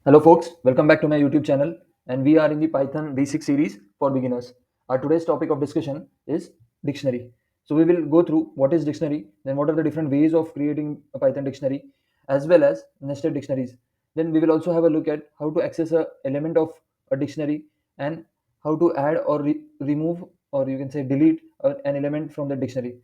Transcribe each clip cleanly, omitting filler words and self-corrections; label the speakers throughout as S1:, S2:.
S1: Hello folks, welcome back to my YouTube channel, and we are in the Python basic series for beginners. Our today's topic of discussion is dictionary. So we will go through what is dictionary, then what are the different ways of creating a Python dictionary, as well as nested dictionaries. Then we will also have a look at how to access a element of a dictionary and how to add or remove, or you can say delete an element from the dictionary.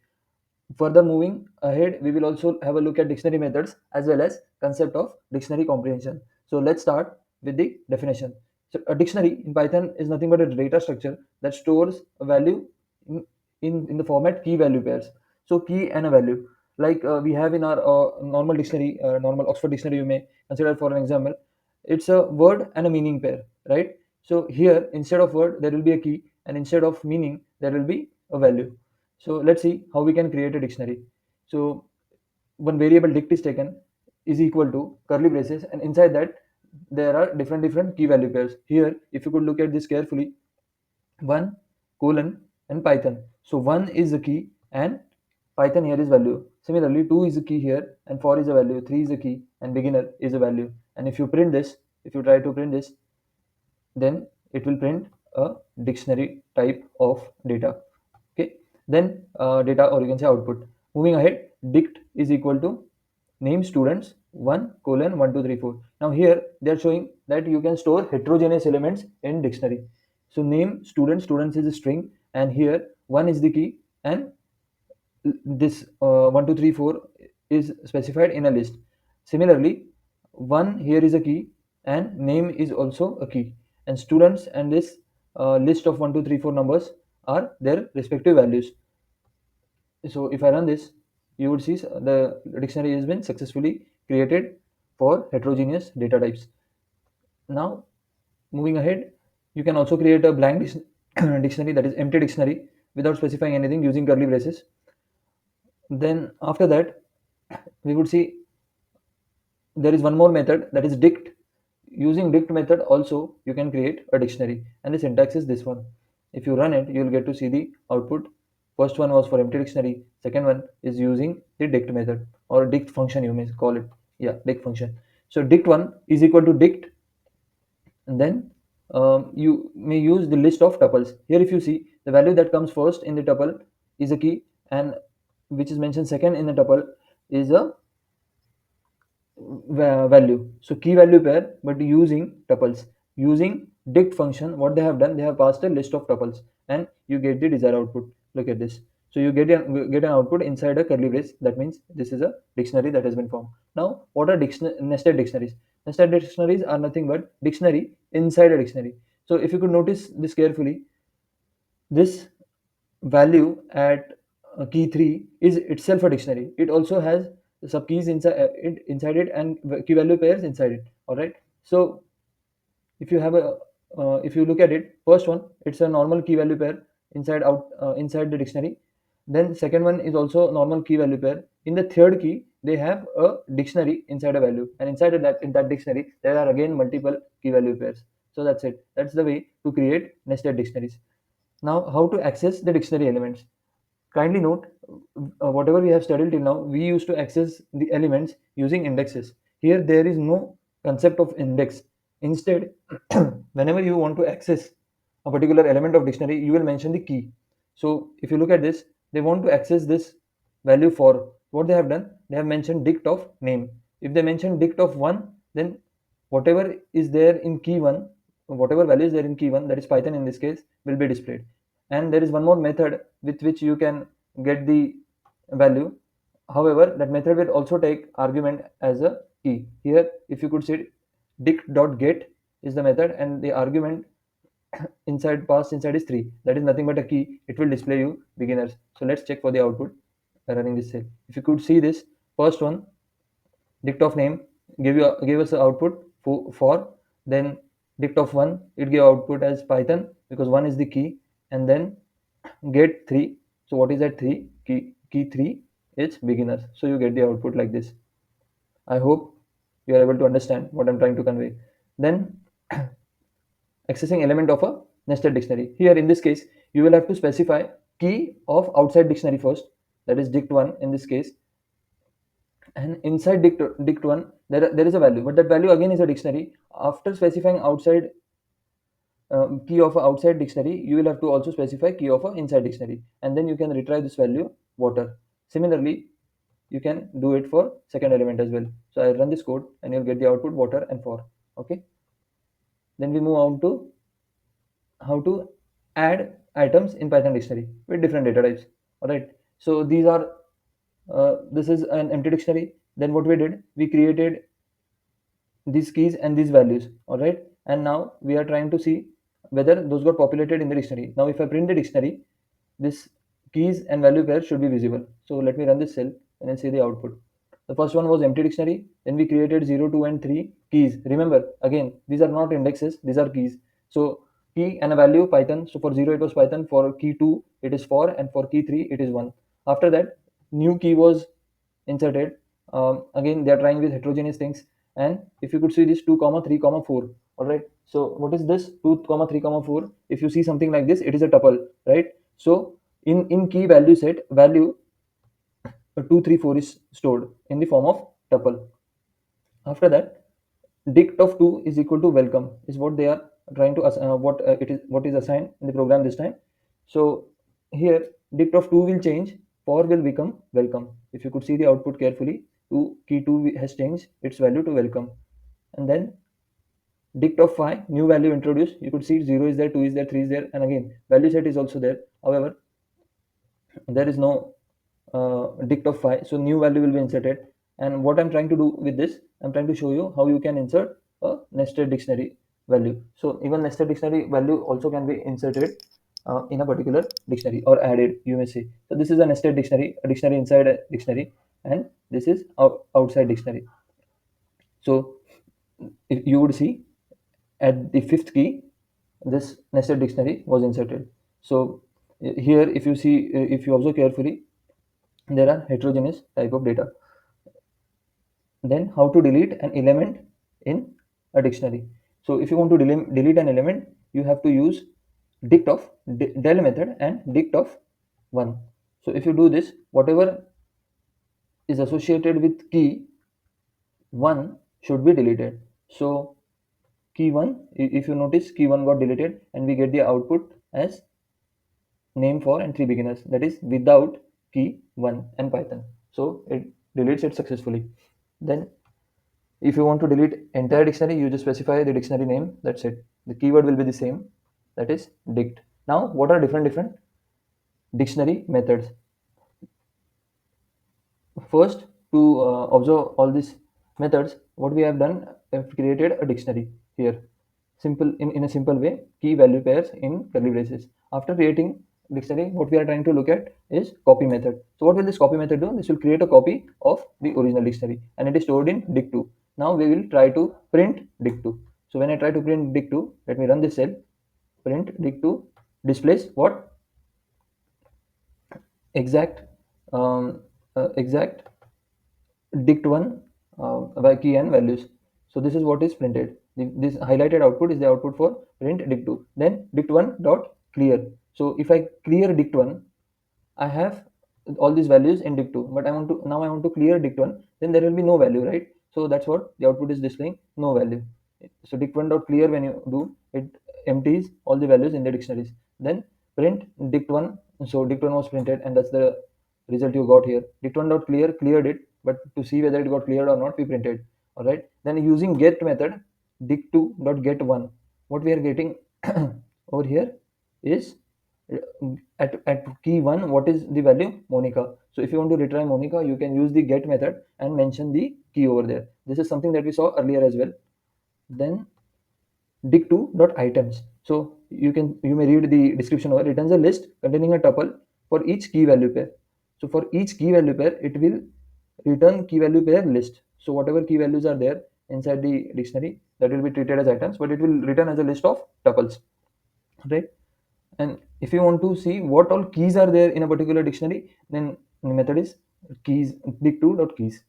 S1: Further moving ahead, we will also have a look at dictionary methods as well as concept of dictionary comprehension. So let's start with the definition. So a dictionary in Python is nothing but a data structure that stores a value in, in the format key value pairs. So key and a value. Like we have in our normal dictionary, normal Oxford dictionary, you may consider for an example. It's a word and a meaning pair, right? So here, instead of word, there will be a key, and instead of meaning, there will be a value. So let's see how we can create a dictionary. So one variable dict is taken is equal to curly braces, and inside that there are different key value pairs. Here, if you could look at this carefully, 1 colon and Python. So 1 is the key and Python here is value. Similarly, 2 is the key here and 4 is a value, 3 is the key and beginner is a value. And if you print this, if you try to print this, then it will print a dictionary type of data. Okay, then data, or you can say output. Moving ahead, dict is equal to name students 1 colon 1 2 3 4. Now here they are showing that you can store heterogeneous elements in dictionary. So name students is a string, and here 1 is the key, and this 1 2 3 4 is specified in a list. Similarly, 1 here is a key and name is also a key, and students and this list of 1 2 3 4 numbers are their respective values. So if I run this, you would see the dictionary has been successfully created for heterogeneous data types. Now moving ahead, you can also create a blank dictionary, that is empty dictionary, without specifying anything using curly braces. Then after that, we would see there is one more method, that is dict. Using dict method also you can create a dictionary, and the syntax is this one. If you run it, you will get to see the output. First one was for empty dictionary, second one is using the dict method, or dict function you may call it. Yeah, dict function. So dict one is equal to dict, and then you may use the list of tuples. Here if you see, the value that comes first in the tuple is a key, and which is mentioned second in the tuple is a value. So key value pair, but using tuples. Using dict function, what they have done, they have passed a list of tuples, and you get the desired output. Look at this. So you get an output inside a curly brace. That means this is a dictionary that has been formed. Now, what are nested dictionaries? Nested dictionaries are nothing but dictionary inside a dictionary. So if you could notice this carefully, this value at key 3 is itself a dictionary. It also has sub keys inside it, and key value pairs inside it. All right. So if you have a if you look at it, first one, it's a normal key value pair inside the dictionary. Then second one is also normal key value pair. In the third key, they have a dictionary inside a value, and inside of that, in that dictionary there are again multiple key value pairs. So that's it. That's the way to create nested dictionaries. Now, how to access the dictionary elements? Kindly note, whatever we have studied till now, we used to access the elements using indexes. Here, there is no concept of index. Instead, whenever you want to access a particular element of dictionary, you will mention the key. So, if you look at this, they want to access this value for. What they have done, they have mentioned dict of name. If they mention dict of 1, then whatever is there in key 1, whatever value is there in key 1, that is Python in this case, will be displayed. And there is one more method with which you can get the value. However, that method will also take argument as a key. Here, if you could see, dict.get is the method, and the argument passed inside is 3. That is nothing but a key. It will display you beginners. So let's check for the output by running this cell. If you could see this first one, dict of name gave us the output for. Then dict of 1, it gave output as Python, because 1 is the key. And then get 3. So what is that 3? Key 3 is beginners. So you get the output like this. I hope you are able to understand what I'm trying to convey. Then accessing element of a nested dictionary. Here in this case, you will have to specify key of outside dictionary first, that is dict 1 in this case. and inside dict1 there is a value, but that value again is a dictionary. After specifying outside key of a outside dictionary, you will have to also specify key of a inside dictionary, and then you can retrieve this value water. Similarly, you can do it for second element as well. So I run this code and you'll get the output water and for. Okay, then we move on to how to add items in Python dictionary with different data types. All right, so these are this is an empty dictionary. Then what we did, we created these keys and these values. All right, and now we are trying to see whether those got populated in the dictionary. Now if I print the dictionary, this keys and value pair should be visible. So let me run this cell and then see the output. The first one was empty dictionary. Then we created 0, 2 and 3 keys. Remember, again, these are not indexes, these are keys. So key and a value Python. So for 0 it was Python, for key 2 it is for, and for key 3 it is 1. After that, new key was inserted. Again, they are trying with heterogeneous things. And if you could see this 2 comma 3 comma 4. All right, so what is this 2 comma 3 comma 4? If you see something like this, it is a tuple, right? So in key value set, value 2 3 4 is stored in the form of tuple. After that, dict of 2 is equal to welcome is what they are trying to what is assigned in the program this time. So here dict of 2 will change, for will become welcome. If you could see the output carefully, 2 key 2 has changed its value to welcome. And then dict of 5, new value introduced. You could see 0 is there, 2 is there, 3 is there, and again value set is also there. However, there is no dict of 5, so new value will be inserted. And what I'm trying to do with this, I'm trying to show you how you can insert a nested dictionary value. So even nested dictionary value also can be inserted in a particular dictionary, or added, you may say. So this is a nested dictionary, a dictionary inside a dictionary, and this is outside dictionary. So if you would see at the fifth key, this nested dictionary was inserted. So here, if you see, if you observe carefully, there are heterogeneous type of data. Then how to delete an element in a dictionary. So if you want to delete an element, you have to use dict of del method and dict of 1. So if you do this, whatever is associated with key 1 should be deleted. So key 1, if you notice, key 1 got deleted, and we get the output as name for and 3 beginners, that is without key 1 and Python. So it deletes it successfully. Then if you want to delete entire dictionary, you just specify the dictionary name, that's it. The keyword will be the same, that is dict. Now what are different dictionary methods? First, to observe all these methods, what we have done, have created a dictionary here, simple, in a simple way, key value pairs in curly braces. After creating dictionary, what we are trying to look at is copy method. So what will this copy method do? This will create a copy of the original dictionary, and it is stored in dict2. Now we will try to print dict2. So when I try to print dict2, let me run this cell. Print dict2 displays what? Exact exact dict1 by key and values. So this is what is printed. This highlighted output is the output for print dict2. Then dict1 dot clear. So if I clear dict1, I have all these values in dict2, but I want to clear dict1, then there will be no value, right? So that's what the output is displaying, no value. So dict1 dot clear, when you do it, empties all the values in the dictionaries. Then print dict1. So dict1 was printed, and that's the result you got here. Dict1 dot clear cleared it, but to see whether it got cleared or not, we printed. All right, then using get method, dict2 dot get 1, what we are getting over here is at key 1, what is the value? Monica. So if you want to retrieve Monica, you can use the get method and mention the key over there. This is something that we saw earlier as well. Then dict2 dot items. So you may read the description over. Returns a list containing a tuple for each key value pair. So for each key value pair, it will return key value pair list. So whatever key values are there inside the dictionary, that will be treated as items, but it will return as a list of tuples, right? And if you want to see what all keys are there in a particular dictionary, then the method is keys dict2 dot keys.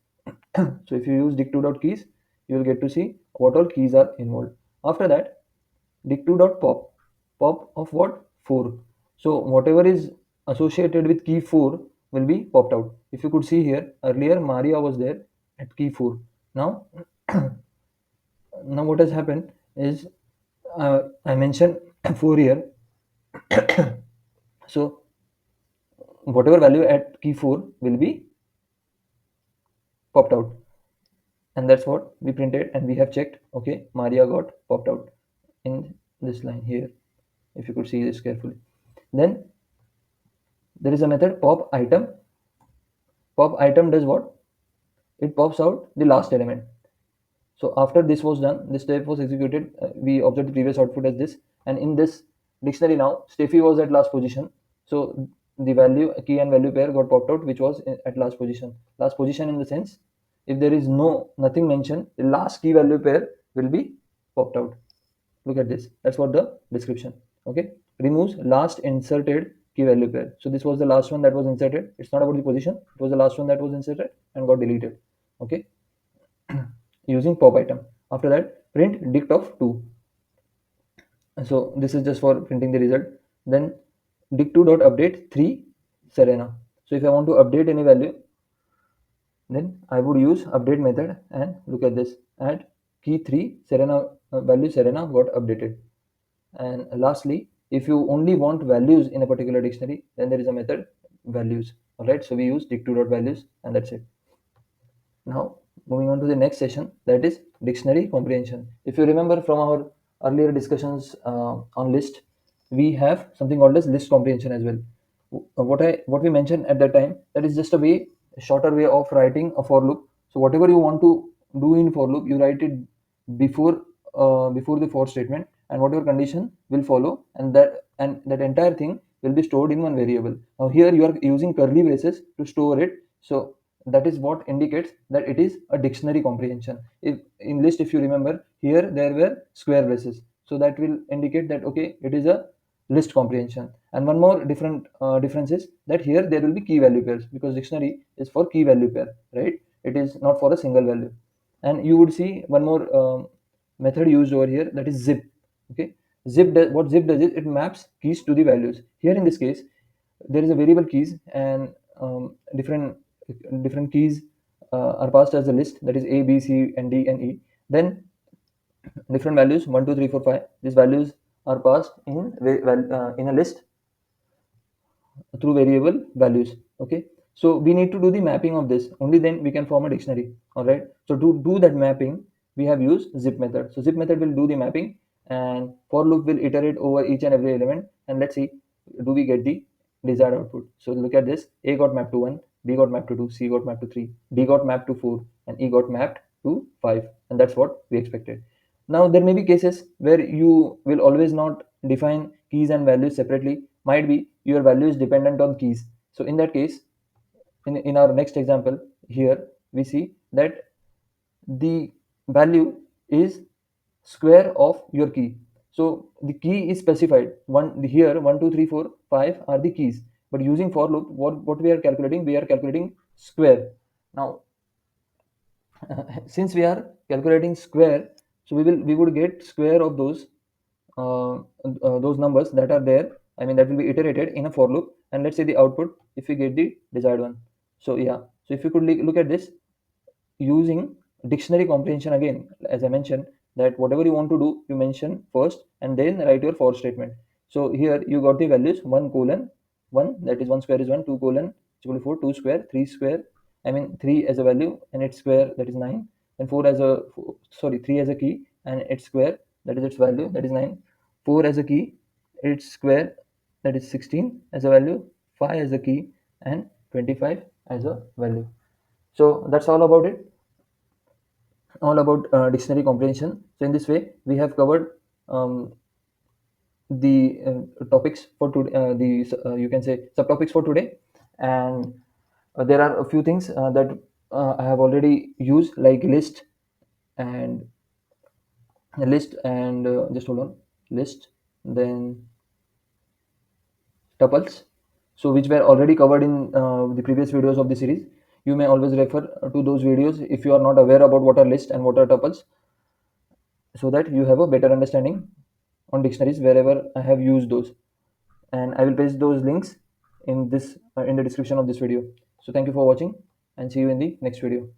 S1: So if you use dict2 dot keys, you will get to see what all keys are involved. After that, dict2 dot pop. Pop of what? 4. So whatever is associated with key 4 will be popped out. If you could see here, earlier Maria was there, at key 4. Now, now what has happened is I mentioned 4 here. So whatever value at key 4 will be popped out, and that's what we printed, and we have checked. Okay, Maria got popped out in this line here, if you could see this carefully. Then there is a method pop item. Pop item does what? It pops out the last element. So after this was done, this step was executed. We observed the previous output as this, and in this dictionary now, Steffi was at last position. So the value key and value pair got popped out, which was at last position. Last position in the sense, if there is nothing mentioned, the last key value pair will be popped out. Look at this. That's what the description. Okay, removes last inserted key value pair. So this was the last one that was inserted. It's not about the position. It was the last one that was inserted and got deleted. Okay, using pop item. After that, print dict of 2. So this is just for printing the result. Then dict2 dot update 3 Serena. So if I want to update any value, then I would use update method, and look at this. At key 3 Serena value Serena got updated. And lastly, if you only want values in a particular dictionary, then there is a method values. All right, so we use dict2 dot values, and that's it. Now, moving on to the next session, that is dictionary comprehension. If you remember from our earlier discussions on list, we have something called as list comprehension as well. What we mentioned at that time, that is just a shorter way of writing a for loop. So whatever you want to do in for loop, you write it before before the for statement, and whatever condition will follow, and that entire thing will be stored in one variable. Now here you are using curly braces to store it. So that is what indicates that it is a dictionary comprehension. If in list, if you remember, here there were square braces, so that will indicate that okay, it is a list comprehension. And one more difference is that here there will be key value pairs, because dictionary is for key value pair, right? It is not for a single value. And you would see one more method used over here, that is zip. Okay, what zip does is it maps keys to the values. Here in this case, there is a variable keys, and different keys are passed as a list, that is a, b, c, and d, and e. Then different values 1, 2, 3, 4, 5, these values are passed in a list through variable values. Okay, so we need to do the mapping of this, only then we can form a dictionary. All right, so to do that mapping, we have used zip method. So zip method will do the mapping, and for loop will iterate over each and every element, and let's see, do we get the desired output. So look at this. A got mapped to 1, b got mapped to 2, c got mapped to 3, d got mapped to 4, and e got mapped to 5, and that's what we expected. Now there may be cases where you will always not define keys and values separately. Might be your value is dependent on keys. So in that case, in our next example here, we see that the value is square of your key. So the key is specified. Here 1, 2, 3, 4, 5 are the keys. But using for loop, what we are calculating? We are calculating square. Now since we are calculating square, so we would get square of those numbers that are there. I mean, that will be iterated in a for loop, and let's say the output, if we get the desired one. So yeah, so if you could look at this using dictionary comprehension again, as I mentioned, that whatever you want to do, you mention first and then write your for statement. So here you got the values 1 colon 1, that is 1 square is 1, 2 colon is equal to 4, 2 square, 3 square, I mean 3 as a value and its square, that is 9, and 4 as a, sorry, 3 as a key and its square, that is its value, that is 9, 4 as a key, its square, that is 16 as a value, 5 as a key, and 25 as a value. So that's all about it, all about dictionary comprehension. So in this way, we have covered the topics for today, you can say subtopics for today, and there are a few things that I have already used, like and list and just hold on, list, then tuples, so which were already covered in the previous videos of the series. You may always refer to those videos if you are not aware about what are list and what are tuples, so that you have a better understanding on dictionaries wherever I have used those, and I will paste those links in the description of this video. So thank you for watching, and see you in the next video.